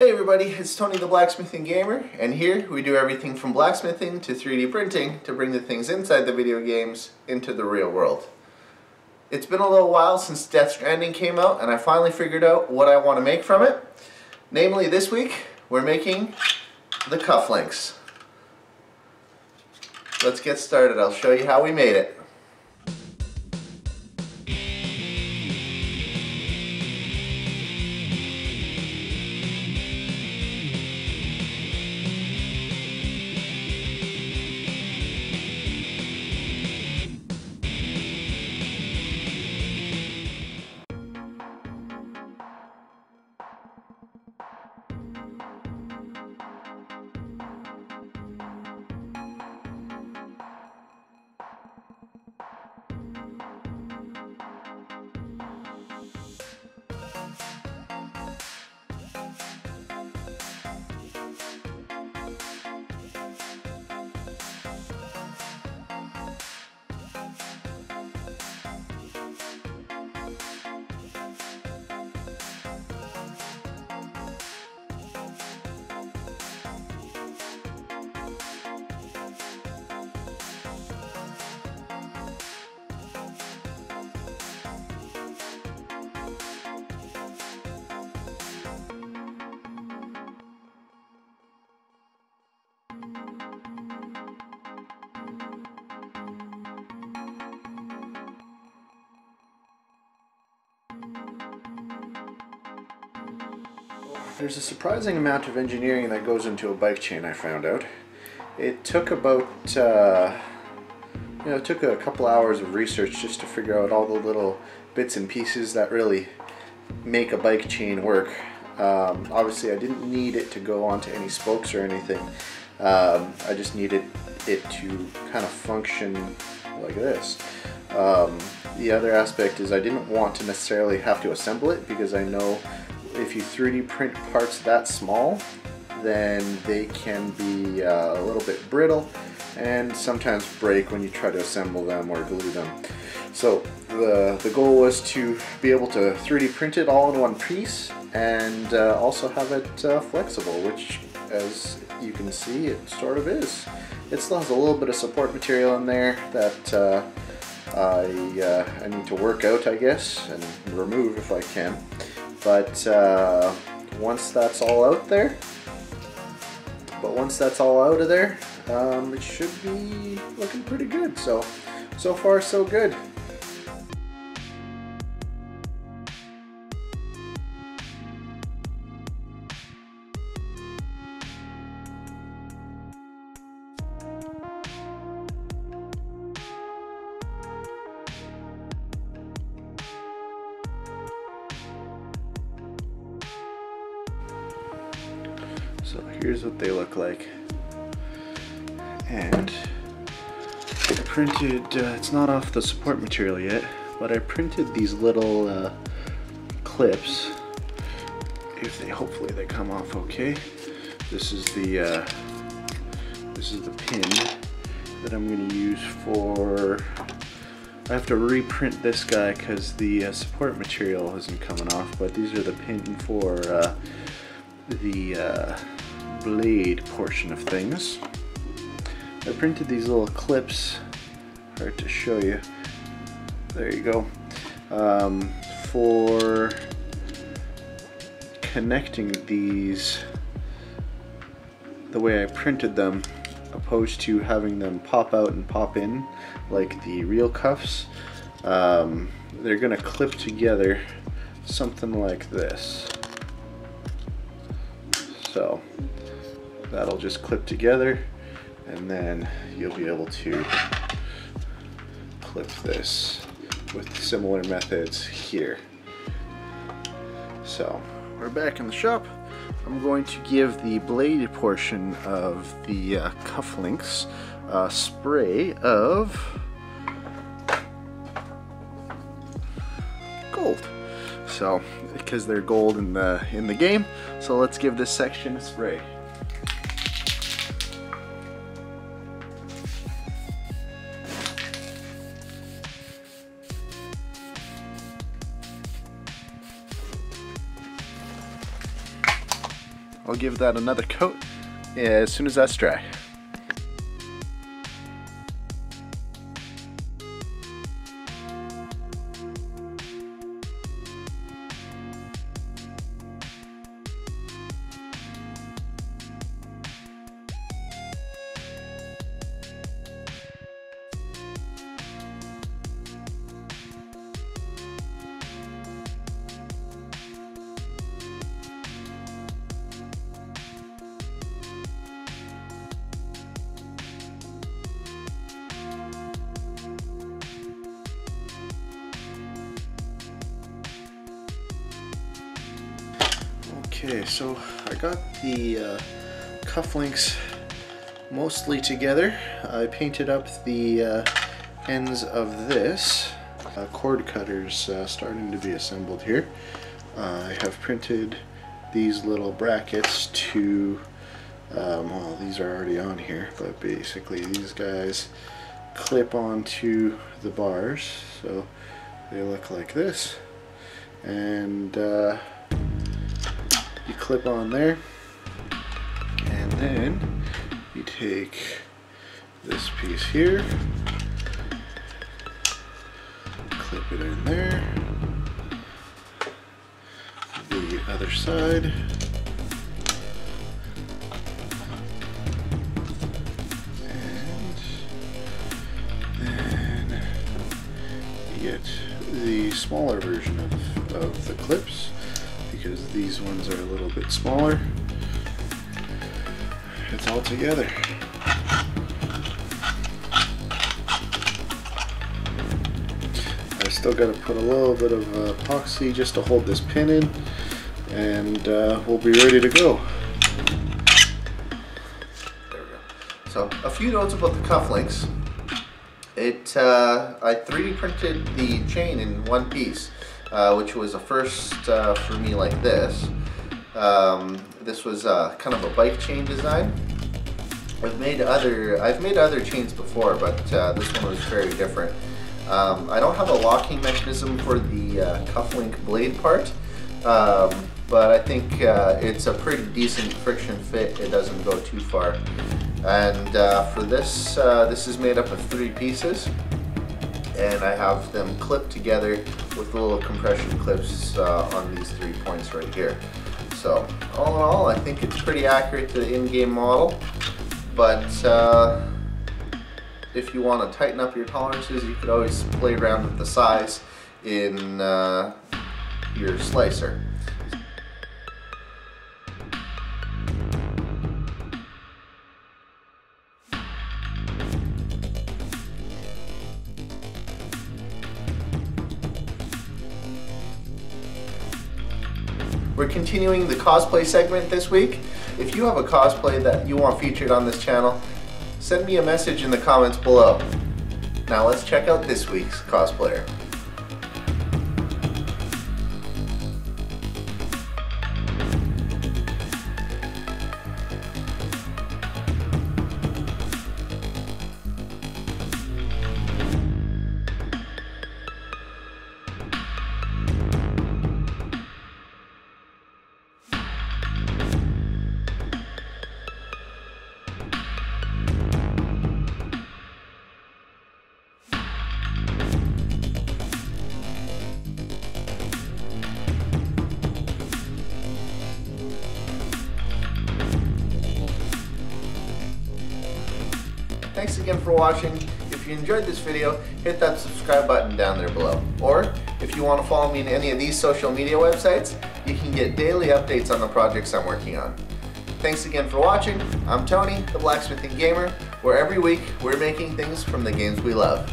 Hey everybody, it's Tony the Blacksmithing Gamer, and here we do everything from blacksmithing to 3D printing to bring the things inside the video games into the real world. It's been a little while since Death Stranding came out, and I finally figured out what I want to make from it. Namely, this week, we're making the cufflinks. Let's get started. I'll show you how we made it. There's a surprising amount of engineering that goes into a bike chain, I found out. It took about, it took a couple hours of research just to figure out all the little bits and pieces that really make a bike chain work. Obviously I didn't need it to go onto any spokes or anything. I just needed it to kind of function like this. The other aspect is I didn't want to necessarily have to assemble it, because I know if you 3D print parts that small, then they can be a little bit brittle and sometimes break when you try to assemble them or glue them. So the goal was to be able to 3D print it all in one piece and also have it flexible, which, as you can see, it sort of is. It still has a little bit of support material in there that I need to work out, I guess, and remove if I can. But once that's all out of there, it should be looking pretty good. So far so good. So here's what they look like, and I printed, it's not off the support material yet, but I printed these little clips. Hopefully they come off okay. This is the pin that I'm going to use for. I have to reprint this guy because the support material isn't coming off, but these are the pin for the blade portion of things. I printed these little clips, hard to show you, there you go, for connecting these the way I printed them, opposed to having them pop out and pop in like the real cuffs. They're gonna clip together something like this. So that'll just clip together, and then you'll be able to clip this with similar methods here. So we're back in the shop. I'm going to give the blade portion of the cufflinks a spray of gold. So, because they're gold in the game, so let's give this section a spray. I'll give that another coat as soon as that's dry. Okay, so I got the cufflinks mostly together. I painted up the ends of this. Cord cutters starting to be assembled here. I have printed these little brackets to, well, these are already on here, but basically these guys clip onto the bars, so they look like this. And you clip on there, and then you take this piece here, clip it in there, the other side, and then you get the smaller version of the clips, because these ones are a little bit smaller. It's all together. I still got to put a little bit of epoxy just to hold this pin in, and we'll be ready to go. There we go. So a few notes about the cufflinks. I 3D printed the chain in one piece. Which was a first for me like this. This was kind of a bike chain design. I've made other chains before, but this one was very different. I don't have a locking mechanism for the cufflink blade part, but I think it's a pretty decent friction fit. It doesn't go too far. And for this, this is made up of 3 pieces. And I have them clipped together with little compression clips on these 3 points right here. So all in all, I think it's pretty accurate to the in-game model, but if you want to tighten up your tolerances, you could always play around with the size in your slicer. We're continuing the cosplay segment this week. If you have a cosplay that you want featured on this channel, send me a message in the comments below. Now let's check out this week's cosplayer. Thanks again for watching. If you enjoyed this video, hit that subscribe button down there below. Or, if you want to follow me in any of these social media websites, you can get daily updates on the projects I'm working on. Thanks again for watching. I'm Tony, the Blacksmithing Gamer, where every week we're making things from the games we love.